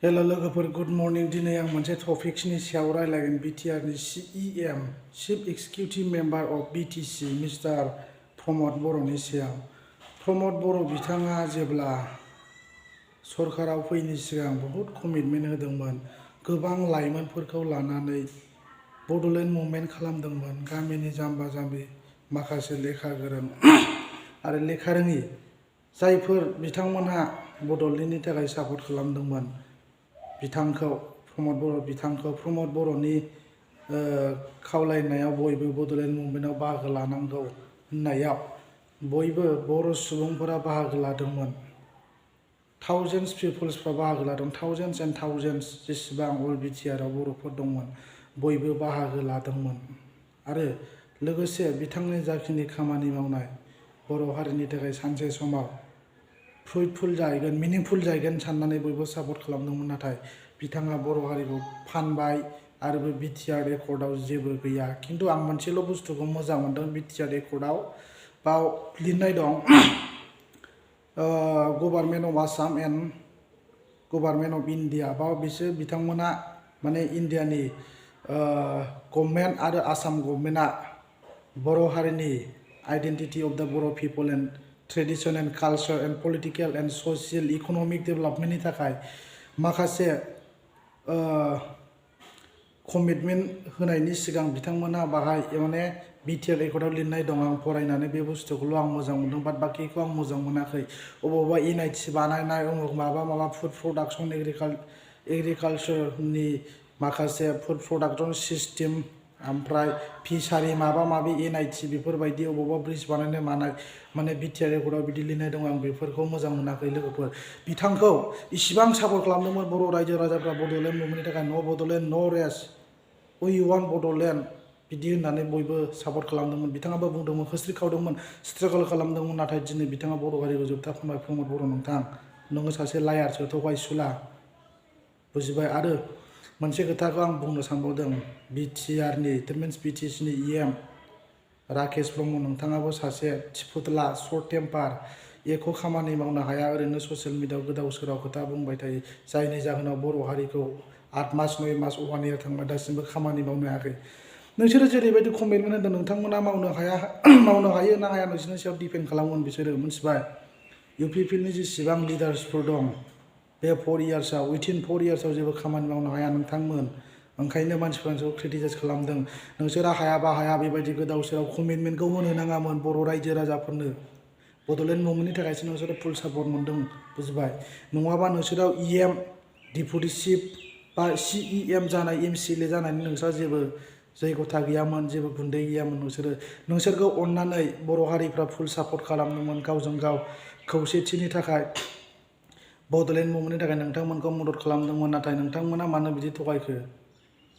Hello लोगोफोर good morning दिनै आं मोनसे टपिक्सनि सायाव रायलायगोन बिटिआरनि CEM chief executive member of BTC mister Pramod बर'नि सायाव। प्रमद बर' बिथाङा जेब्ला सरकाराव फैनो सिगां बहुद कमिटमेन्ट होदोंमोन, गोबां लाइमोनफोरखौ लानानै बड'लेण्ड मुभमेन्ट खालामदोंमोन। गामिनि जाम्बा जाम्बि माखासे लेखा गोरों आरो लेखा रोङि जायफोर बिथांमोनहा बड'लेण्डनि थाखाय सापर्ट खालामदोंमोन बिथांखौ प्रमद बर'नि खावलायनायाव बयबो बड'लेण्ड मुभमेन्टआव बाहागो लानांगौ होननायाव बयबो बर' सुबुंफोरा बाहागो लादोंमोन। थाउजेन्डस पिपल्सफ्रा बाहागो लादों, थाउजेन्डस एन्ड थाउजेन्डस जेसेबां अल बिटिआरआव बर'फोर दंमोन बयबो बाहागो लादोंमोन। आरो लोगोसे बिथांनि जाखिनि खामानि मावनाय बर' हारिनि थाखाय सानसे समाव फ्रुइटफुल जाहैगोन, मिनिंफुल जाहैगोन साननानै बयबो सापर्ट खालामदोंमोन। नाथाय बिथाङा बर' हारिखौ फानबाय आरो बे बिटिआर एकर्डआव जेबो गैया। खिन्थु आं मोनसेल' बुस्थुखौ मोजां मोनदों, बिटिआर एकर्डआव बाव लिरनाय दं government of Assam and government of India. बाव बिसोर बिथांमोना माने इन्डियानि गभर्नमेन्ट आरो आसाम गभर्नमेन्टआ बर' हारिनि identity of the Boro' people and tradition and culture and political and social economic डेभेलपमेन्टनि थाखाय माखासे कमिटमेन्ट होनायनि सिगां बिथांमोना बाहाय माने बिटिआर एकर्डआव लिरनाय दं। आं फरायनानै बे बुस्थुखौल' आं मोजां मोनदों, बाद बाखिखौ आं मोजां मोनाखै। अबावबा NIT बानायनाय, माबा फुड प्रडाक्शन एग्रिकालचारनि माखासे फुड प्रडाक्शन सिस्टेम, ओमफ्राय फिसारि माबा माबि NIT बेफोरबायदि अबावबा ब्रिज बानायनाय मानाय माने बिटिआर एकर्डआव बिदि लिरनाय दं। आं बेफोरखौ मोजां मोनाखै लोगोफोर। बिथांखौ इसिबां सापर्ट खालामदोंमोन बर' रायजो राजाफ्रा बड'लेण्ड मुभमेन्टनि थाखाय, न' बड'लेण्ड न' रेस, उइ वान्ट बड'लेण्ड बिदि होननानै बयबो सापर्ट खालामदोंमोन। बिथाङाबो बुंदोंमोन, होस्रिखावदोंमोन, स्ट्रागल खालामदोंमोन। नाथाय दिनै बिथाङा बर' हारिखौ जोबथा खमाय प्रमद बर' नोंथां, नोङो सासे लायारसो, थगायसुला, बुजिबाय। आरो मोनसे खोथाखौ आं बुंनो सानबावदों, बिटिआरनि दैट मिन्स बिटिसिनि EM राकेश ब्रह्म नोंथाङाबो सासे थिफुदला, सर्ट टेम्पार, एख' खामानि मावनो हाया, ओरैनो ससियेल मिडियाआव गोदाव सोराव खोथा बुंबाय थायो, जायनि जाहोनाव बर' हारिखौ 8 मास 9 मास 1 year थांबाय दासिमबो खामानि मावनो हायाखै। नोंसोरो जेरैबायदि कमिटमेन्ट होदों नोंथांमोना मावनो हाया मावनो हायो ना हाया नोंसोरनि सायाव डिपेन्ड खालामगोन बिसोरो, मिथिबाय। UPPनि जेसेबां लिडार्सफोर दं बे 4 yearsआव उइथिन 4 yearsआव जेबो खामानि मावनो हाया नोंथांमोन। ओंखायनो मानसिफ्रा नोंसोरखौ क्रिटिसाइज खालामदों। नोंसोरा हायाबा हाया बेबायदि गोदाव सोराव कमिटमेन्टखौ होनो नाङामोन बर' रायजो राजाफोरनो। बड'लेण्ड मुभमेन्टनि थाखायसो नोंसोरो फुल सापर्ट मोन्दों, बुजिबाय। नङाबा नोंसोराव EM डिपुटि चिफ बा CEM जानाय MCLA जानायनि नोंस्रा जेबो जैगथा गैयामोन, जेबो गुन्दै गैयामोन। नोंसोरखौ अननानै बर' हारिफ्रा फुल सापर्ट खालामदोंमोन गावजों गाव खौसेथिनि थाखाय, बड'लेण्ड मुभमेन्टनि थाखाय नोंथांमोनखौ मदद खालामदोंमोन। नाथाय नोंथांमोना मानो बिदि थगायखो?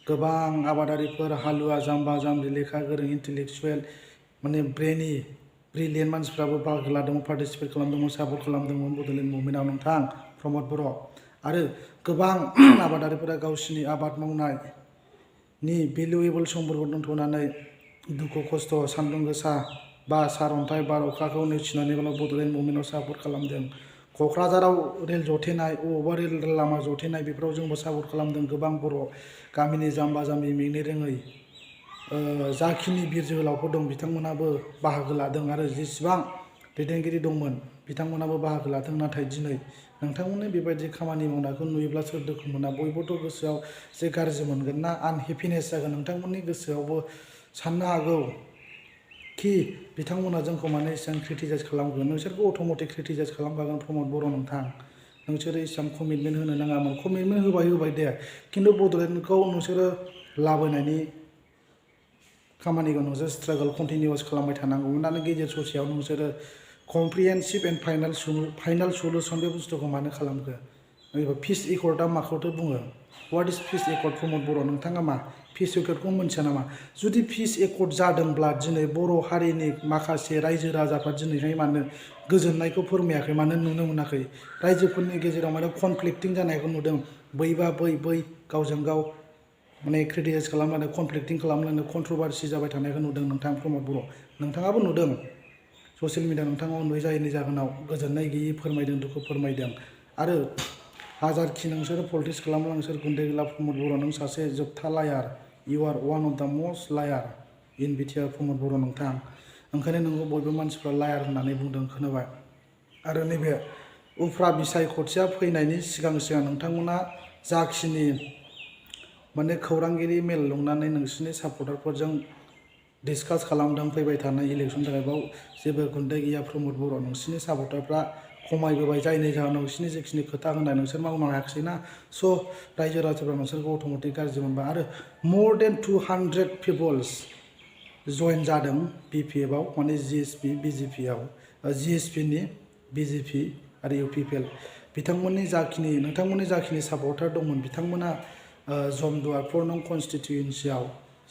गोबां आबादारिफोर, हालुवा, जाम्बा जाम्बि, लेखा गोरों, इन्टेलेक्सुवेल माने ब्रिलियेन्ट मानसिफ्राबो बाहागो लादोंमोन, पार्टिसिपेट खालामदोंमोन, सापर्ट खालामदोंमोन बड'लेण्ड मुभमेन्टआव नोंथां प्रमद बर'। आरो गोबां आबादारिफोरा गावसिनि आबाद मावनायनि भेलुएबल समफोरखौ दोनथ'नानै दुखु खस्थ' सान्दुं गोसा बा सारअन्थाइ बार अखाखौ नेवसिनानैब्लाबो बड'लेण्ड मुभमेन्टआव सापर्ट खालामदों। क'क्राझाराव रेल जथेनाय, अबावबा रेल लामा जथेनाय बेफोराव जोंबो सापर्ट खालामदों। गोबां बर' गामिनि जाम्बा जाम्बि मेंनो रोङै जाखिनि बिर जोहोलावफोर दं बिथांमोनाबो बाहागो लादों आरो जेसेबां दैदेनगिरि दंमोन बिथांमोनाबो बाहागो लादों। नाथाय दिनै नोंथांमोननि बेबायदि खामानि मावनायखौ नुयोब्ला सोर दुखु मोना? बयबोथ' गोसोआव जे गाज्रि मोनगोन ना आनहेपिनेस जागोन। नोंथांमोननि गोसोआवबो साननो हागौ कि बिथांमोना जोंखौ माने एसेबां क्रिटिसाइज खालामगोन। नोंसोरखौ अट'मेटिक क्रिटिसाइज खालामखागोन प्रमद बर' नोंथां। नोंसोरो एसेबां कमिटमेन्ट होनो नाङामोन। कमिटमेन्ट होबाय दे, खिन्थु बड'लेण्डखौ नोंसोरो लाबोनायनि खामानिखौ नोंसोर स्ट्रागल कन्टिनिउवास खालामबाय थानांगौमोन। आरो गेजेर ससेयाव नोंसोरो कमप्रिहेन्सिभ एन्ड फाइनाल सलुसन बे बुस्थुखौ मानो खालामखो? पिस एकर्डआ माखौथो बुङो? व्हाट इज पिस एकर्ड प्रमद बर'? नोंथाङा मा पिस एकर्डखौ मिथिया नामा? जुदि पिस एकर्ड जादोंब्ला दिनै बर' हारिनि माखासे रायजो राजाफ्रा दिनैहाय मानो गोजोननायखौ फोरमायाखै, मानो नुनो मोनाखै? रायजोफोरनि गेजेराव माने कनफ्लिक्टिं जानायखौ नुदों। बैबा बै गावजों गाव माने क्रिटिसाइज खालामनानै कनफ्लिक्टिं खालामनानै कन्ट्रभारसि जाबाय थानायखौ नुदों नोंथां प्रमद बर'। नोंथाङाबो नुदों ससियेल मिडिया, नोंथाङा नुयै जायैनि जाहोनाव गोजोननाय गैयै फोरमायदों, दुखु फोरमायदों। आरो हाजारखि नोंसोर पलिटिक्स खालामो नोंसोर गुन्दै गैला प्रमद बर' नों सासे जोबथा लायार you are one of the most लायार इन बिटिआर प्रमद बर' नोंथां ओंखायनो नोंखौ बयबो मानसिफ्रा लायार होननानै बुंदों खोनाबाय आरो नैबे उफ्रा बिसायख'थिया फैनायनि सिगां सिगां नोंथांमोना जाखिनि माने खौरांगिरि मेल लुंनानै नोंसिनि सापर्टारफोरजों डिसकास खालामदों फैबाय थानाय इलेक्सननि थाखाय बाव जेबो गुन्दै गैया प्रमद बर' नोंसिनि सापर्टारफ्रा खमायबोबाय जायनि जाहोनाव नोंसिनि जेखिनि खोथा होनाय नोंसोर मावनो हायाखैना स' रायजो राजाफ्रा नोंसोरखौ अट'मेटिक गाज्रि मोनबाय आरो more than 200 पिपल्स जइन जादों बिपिएफआव माने जिएसपि बिजेपिआव जिएसपिनि बिजेपि आरो इउपिपिएल बिथांमोननि जाखिनि नोंथांमोननि जाखिनि सापर्टार दंमोन बिथांमोना जमदुवार 4 नं कनस्टिटिउयेन्सियाव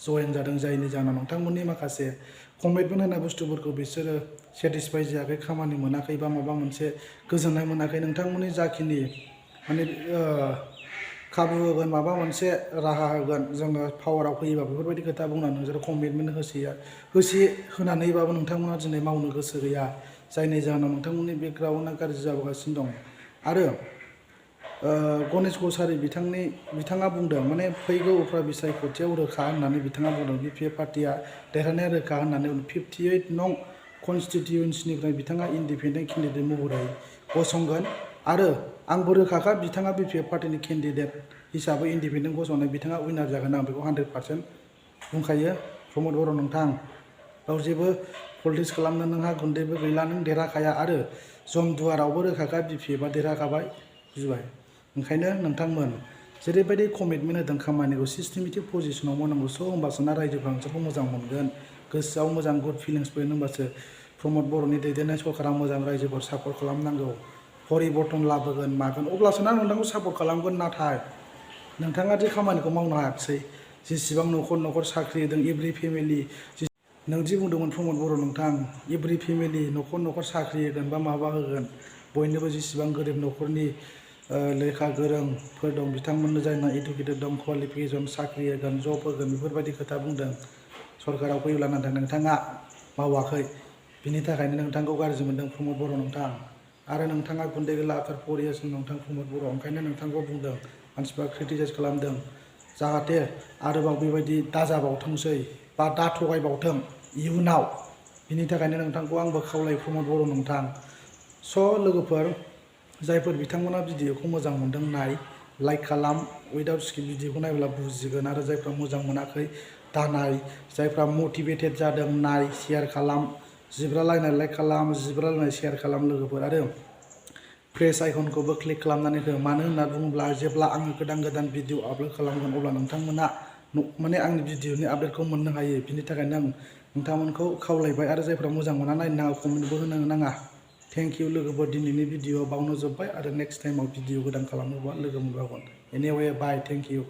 जइन जादों जायनि जाहोनाव नोंथांमोननि माखासे कमिटमेन्ट होनाय बुस्थुफोरखौ बिसोरो सेटिसफाइ जायाखै खामानि मोनाखै बा माबा मोनसे गोजोननाय मोनाखै नोंथांमोननि जाखिनि माने खाबु होगोन माबा मोनसे राहा होगोन जोङो पावाराव फैयोबा बेफोरबायदि खोथा बुंनानै नोंसोर कमिटमेन्ट होनानैबाबो नोंथांमोना दिनै मावनो गोसो गैया जायनि जाहोनाव नोंथांमोननि बेकग्राउन्डआ गाज्रि जाबोगासिनो दं आरो गणेश कसारी बिथाङा बुंदों माने फैगौ उफ्रा बिसायख'थियाव रोखा होननानै बिथाङा बुंदों बिपिएफ पार्टिया देरहानाया रोखा होननानै 58 नं कनस्टिटिउयेन्सिनिफ्राय बिथाङा इन्डिपेन्डेन्ट केन्डिडेट महरै गसंगोन आरो आंबो रोखाखा बिथाङा बिपिएफ पार्टिनि केन्डिडेट हिसाबै इन्डिपेन्डेन्ट गसंनाय बिथाङा उइनार जागोन आं बेखौ 100% बुंखायो प्रमद बर' नोंथां गाव जेबो पलिटिक्स खालामनो नोंहा गुन्दैबो गैला नों देरहाखाया आरो जमदुवारावबो रोखाखा बिपिएफआ देरहाखाबाय बुजिबाय ओंखायनो नोंथांमोन जेरैबायदि कमिटमेन्ट होदों खामानिखौ सिस्टेमेटिक पजिसनाव मावनांगौ स' होमबासो ना रायजोफ्रा नोंसोरखौ मोजां मोनगोन गोसोआव मोजां गुड फिलिंस फैगोन होमबासो प्रमद बर'नि दैदेननाय सरकारा मोजां रायजोफोर सापर्ट खालामनांगौ परिबर्तन लाबोगोन मागोन अब्लासो ना नोंथांखौ सापर्ट खालामगोन नाथाय नोंथाङा जे खामानिखौ मावनो हायाखिसै जेसेबां न'खर साख्रि होदों एभ्रि फेमिलि नोंदि बुंदोंमोन प्रमद बर' नोंथां एभ्रि फेमिलि न'खर साख्रि होगोन बा माबा होगोन बयनोबो जेसेबां गोरिब न'खरनि लेखा गोरोंफोर दं बिथांमोननो जायना इडुकेटेड दं क्वालिफिकेसन साख्रि होगोन जब होगोन बेफोरबायदि खोथा बुंदों सरकाराव फैयोब्ला नाथाय नोंथाङा मावाखै बिनि थाखायनो नोंथांखौ गाज्रि मोनदों प्रमद बर' नोंथां आरो नोंथाङा गुन्दै गैला आखार फरियासन नोंथां प्रमद बर' ओंखायनो नोंथांखौ बुंदों मानसिफ्रा क्रिटिसाइज खालामदों जाहाथे आरोबाव बेबायदि दाजाबावथोंसै बा दा थगायबावथों इयुनाव बिनि थाखायनो नोंथांखौ आंबो खावलायो प्रमद बर' नोंथां स' लोगोफोर जायफोर बिथांमोना भिडिअखौ मोजां मोनदों नाय लाइक खालाम उइदाउट स्किप भिडिअखौ नायब्ला बुजिगोन आरो जायफ्रा मोजां मोनाखै दानाय जायफ्रा मटिभेटेड जादों नाय शेयार खालाम जिब्रालायनाय लाइक खालाम जिब्रालायनाय शेयार खालाम लोगोफोर आरो प्रेस आइकनखौबो क्लिक खालामनानै हो मानो होनना बुङोब्ला जेब्ला आङो गोदान भिडिअ आपल'ड खालामगोन अब्ला नोंथांमोना माने आंनि भिडिअनि आपडेटखौ मोननो हायो बिनि थाखायनो आं नोंथांमोनखौ खावलायबाय आरो जायफ्रा मोजां मोना नायनो नाङा कमेन्टबो होनो नाङा थेंक इउ लोगोफोर दिनैनि भिडिअ बावनो जोब्बाय आरो नेक्स्ट टाइमाव भिडिअ गोदान खालामोबा लोगो मोनबावगोन एनिवे बाय थेंक इउ